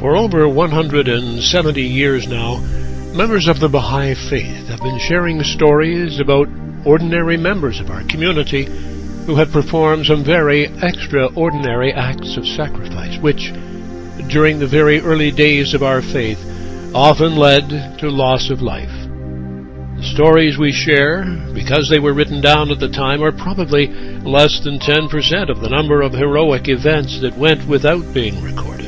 For over 170 years now, members of the Baha'i Faith have been sharing stories about ordinary members of our community who have performed some very extraordinary acts of sacrifice, which, during the very early days of our faith, often led to loss of life. The stories we share, because they were written down at the time, are probably less than 10% of the number of heroic events that went without being recorded.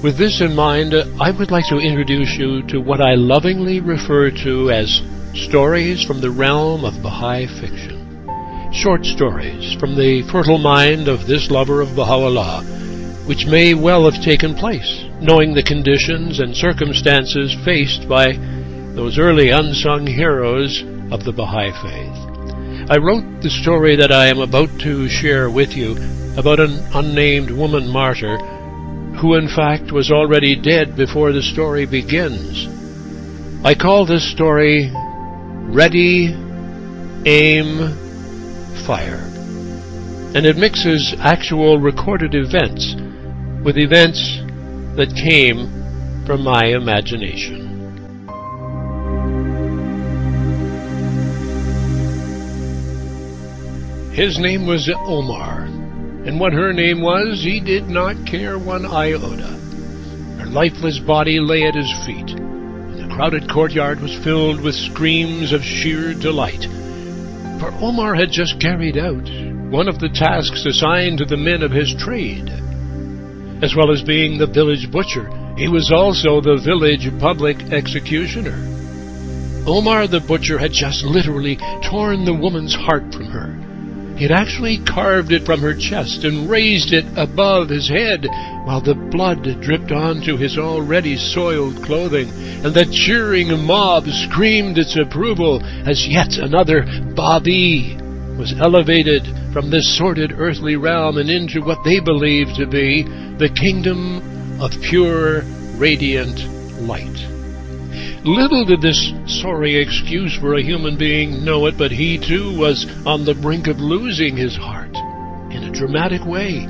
With this in mind, I would like to introduce you to what I lovingly refer to as stories from the realm of Baha'i fiction. Short stories from the fertile mind of this lover of Baha'u'llah, which may well have taken place, knowing the conditions and circumstances faced by those early unsung heroes of the Baha'i Faith. I wrote the story that I am about to share with you about an unnamed woman martyr who in fact was already dead before the story begins. I call this story Ready, Aim, Fire, and it mixes actual recorded events with events that came from my imagination. His name was Omar, and what her name was, he did not care one iota. Her lifeless body lay at his feet, and the crowded courtyard was filled with screams of sheer delight. For Omar had just carried out one of the tasks assigned to the men of his trade. As well as being the village butcher, he was also the village public executioner. Omar the butcher had just literally torn the woman's heart from her. He had actually carved it from her chest and raised it above his head, while the blood dripped onto his already soiled clothing, and the cheering mob screamed its approval as yet another Babi was elevated from this sordid earthly realm and into what they believed to be the kingdom of pure, radiant light. Little did this sorry excuse for a human being know it, but he too was on the brink of losing his heart in a dramatic way.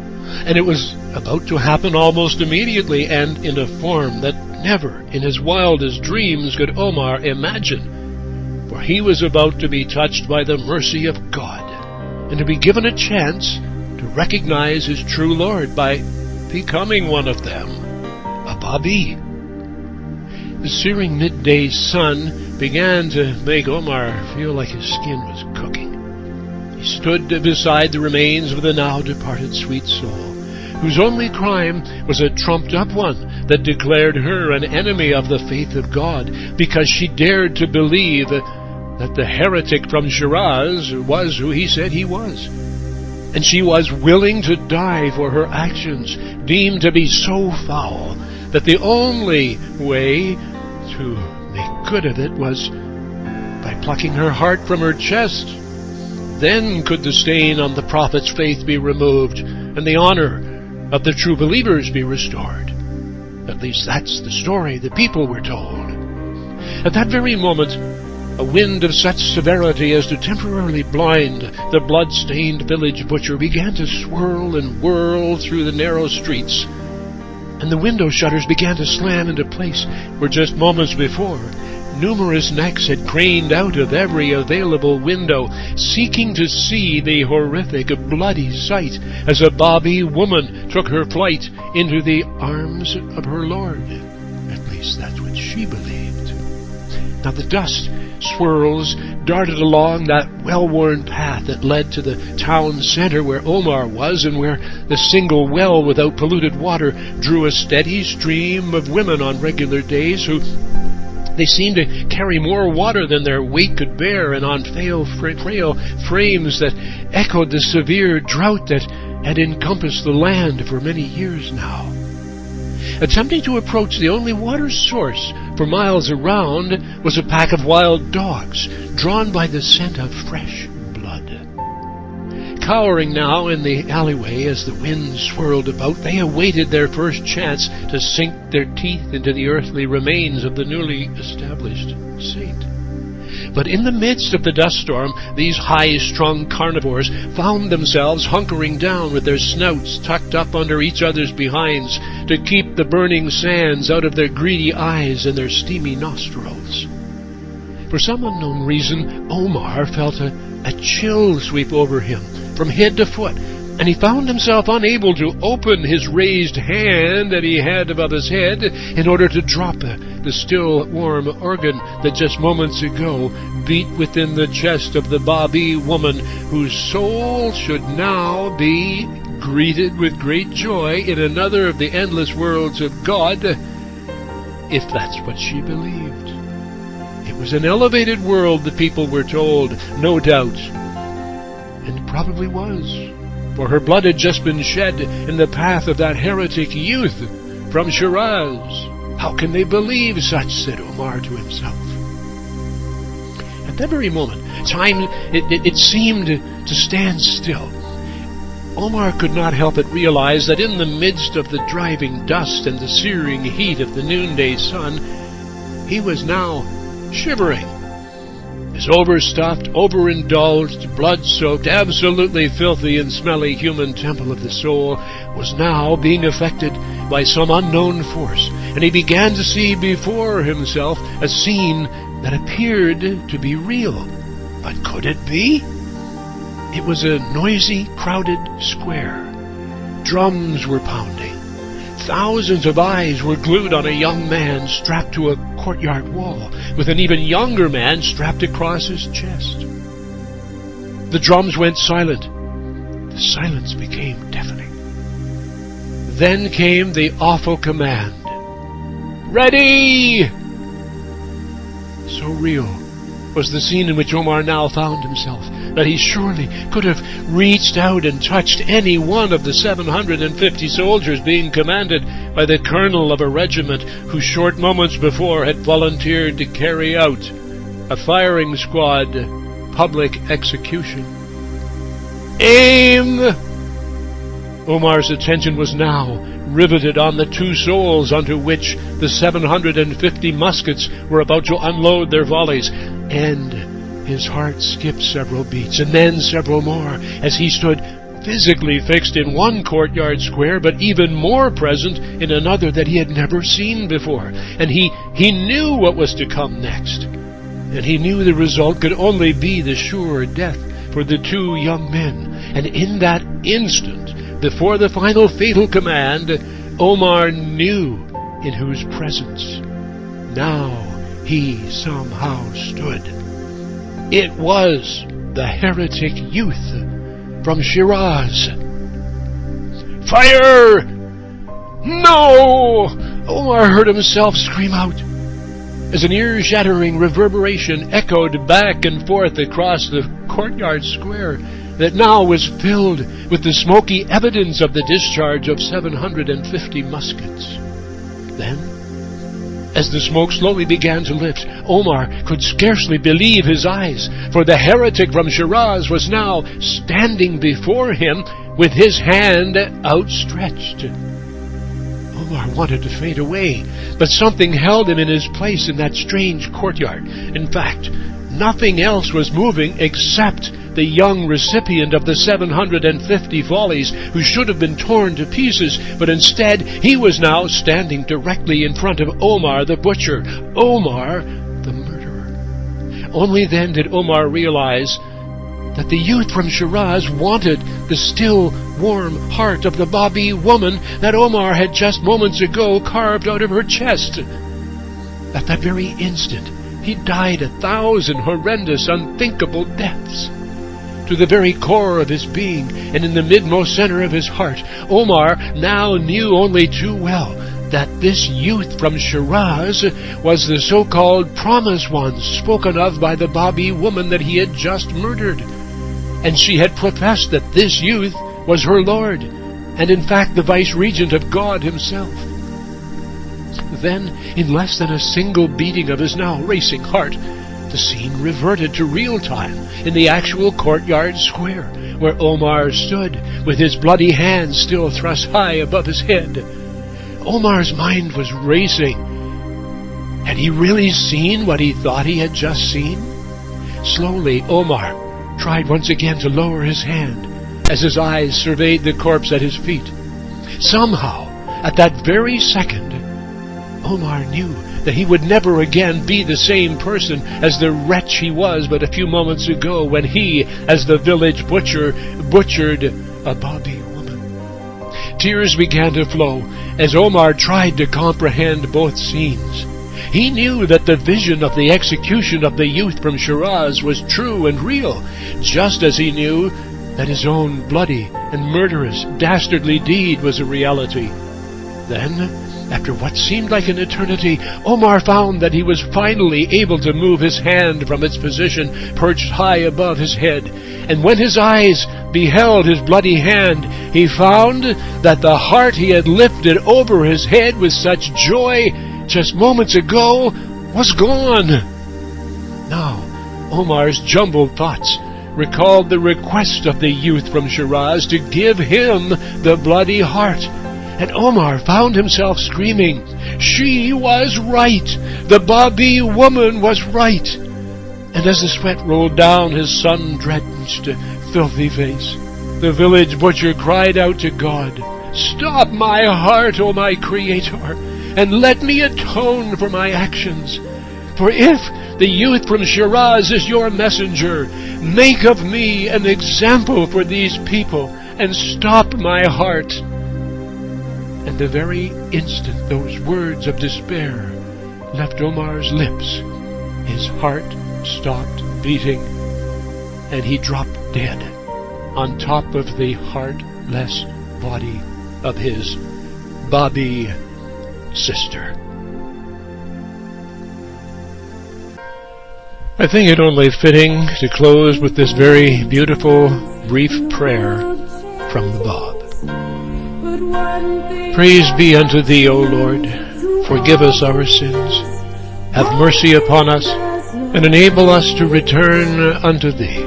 And it was about to happen almost immediately, and in a form that never in his wildest dreams could Omar imagine. For he was about to be touched by the mercy of God, and to be given a chance to recognize his true Lord by becoming one of them, a Babi. The searing midday sun began to make Omar feel like his skin was cooking. He stood beside the remains of the now departed sweet soul, whose only crime was a trumped-up one that declared her an enemy of the faith of God because she dared to believe that the heretic from Shiraz was who he said he was. And she was willing to die for her actions, deemed to be so foul that the only way to make good of it was by plucking her heart from her chest. Then could the stain on the prophet's faith be removed and the honor of the true believers be restored. At least that's the story the people were told. At that very moment, a wind of such severity as to temporarily blind the blood-stained village butcher began to swirl and whirl through the narrow streets, and the window shutters began to slam into place where just moments before numerous necks had craned out of every available window, seeking to see the horrific, bloody sight as a Babi woman took her flight into the arms of her Lord. At least that's what she believed. Now the dust swirls darted along that well-worn path that led to the town center where Omar was, and where the single well without polluted water drew a steady stream of women on regular days who they seemed to carry more water than their weight could bear, and on frail frames that echoed the severe drought that had encompassed the land for many years now. Attempting to approach the only water source for miles around was a pack of wild dogs, drawn by the scent of fresh blood. Cowering now in the alleyway as the wind swirled about, they awaited their first chance to sink their teeth into the earthly remains of the newly established saint. But in the midst of the dust storm, these high-strung carnivores found themselves hunkering down with their snouts tucked up under each other's behinds to keep the burning sands out of their greedy eyes and their steamy nostrils. For some unknown reason, Omar felt a chill sweep over him from head to foot, and he found himself unable to open his raised hand that he had above his head in order to drop the still warm organ that just moments ago beat within the chest of the Baha'i woman whose soul should now be greeted with great joy in another of the endless worlds of God, if that's what she believed. It was an elevated world, the people were told, no doubt, and it probably was. For her blood had just been shed in the path of that heretic youth from Shiraz. How can they believe such, said Omar to himself. At that very moment, time it seemed to stand still. Omar could not help but realize that in the midst of the driving dust and the searing heat of the noonday sun, he was now shivering. This overstuffed, overindulged, blood-soaked, absolutely filthy and smelly human temple of the soul was now being affected by some unknown force, and he began to see before himself a scene that appeared to be real. But could it be? It was a noisy, crowded square. Drums were pounding. Thousands of eyes were glued on a young man strapped to a courtyard wall, with an even younger man strapped across his chest. The drums went silent. The silence became deafening. Then came the awful command, "Ready!" So real was the scene in which Omar now found himself that he surely could have reached out and touched any one of the 750 soldiers being commanded by the colonel of a regiment who short moments before had volunteered to carry out a firing squad public execution. Aim! Omar's attention was now riveted on the two souls onto which the 750 muskets were about to unload their volleys, and his heart skipped several beats, and then several more, as he stood physically fixed in one courtyard square, but even more present in another that he had never seen before. And he knew what was to come next, and he knew the result could only be the sure death for the two young men. And in that instant, before the final fatal command, Omar knew in whose presence now he somehow stood. It was the heretic youth from Shiraz. Fire! No! Omar heard himself scream out as an ear-shattering reverberation echoed back and forth across the courtyard square that now was filled with the smoky evidence of the discharge of 750 muskets. Then, as the smoke slowly began to lift, Omar could scarcely believe his eyes, for the heretic from Shiraz was now standing before him with his hand outstretched. Omar wanted to fade away, but something held him in his place in that strange courtyard. In fact, nothing else was moving except the young recipient of the 750 volleys, who should have been torn to pieces, but instead he was now standing directly in front of Omar the butcher, Omar the murderer. Only then did Omar realize that the youth from Shiraz wanted the still warm heart of the Baha'i woman that Omar had just moments ago carved out of her chest. At that very instant, he died 1,000 horrendous, unthinkable deaths. To the very core of his being, and in the midmost center of his heart, Omar now knew only too well that this youth from Shiraz was the so-called promised one spoken of by the Baha'i woman that he had just murdered. And she had professed that this youth was her lord, and in fact the vice-regent of God himself. Then, in less than a single beating of his now racing heart, the scene reverted to real time in the actual courtyard square, where Omar stood with his bloody hands still thrust high above his head. Omar's mind was racing. Had he really seen what he thought he had just seen? Slowly, Omar tried once again to lower his hand as his eyes surveyed the corpse at his feet. Somehow, at that very second, Omar knew that he would never again be the same person as the wretch he was but a few moments ago when he, as the village butcher, butchered a Baha'i woman. Tears began to flow as Omar tried to comprehend both scenes. He knew that the vision of the execution of the youth from Shiraz was true and real, just as he knew that his own bloody and murderous, dastardly deed was a reality. Then, after what seemed like an eternity, Omar found that he was finally able to move his hand from its position perched high above his head. And when his eyes beheld his bloody hand, he found that the heart he had lifted over his head with such joy just moments ago was gone. Now, Omar's jumbled thoughts recalled the request of the youth from Shiraz to give him the bloody heart. And Omar found himself screaming, "She was right! The Baha'i woman was right!" And as the sweat rolled down his sun-drenched, filthy face, the village butcher cried out to God, "Stop my heart, O my Creator, and let me atone for my actions. For if the youth from Shiraz is your messenger, make of me an example for these people, and stop my heart." And the very instant those words of despair left Omar's lips, his heart stopped beating, and he dropped dead on top of the heartless body of his Baha'i sister. I think it only fitting to close with this very beautiful, brief prayer from the Bab. Praise be unto Thee, O Lord. Forgive us our sins. Have mercy upon us, and enable us to return unto Thee.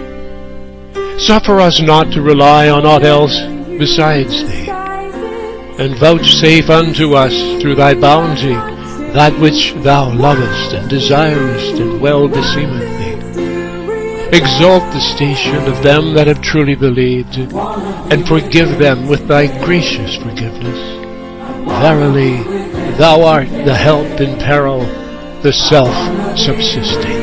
Suffer us not to rely on aught else besides Thee, and vouchsafe unto us through Thy bounty that which Thou lovest and desirest and well beseemeth Thee. Exalt the station of them that have truly believed, and forgive them with Thy gracious forgiveness. Verily, Thou art the help in peril, the self-subsisting.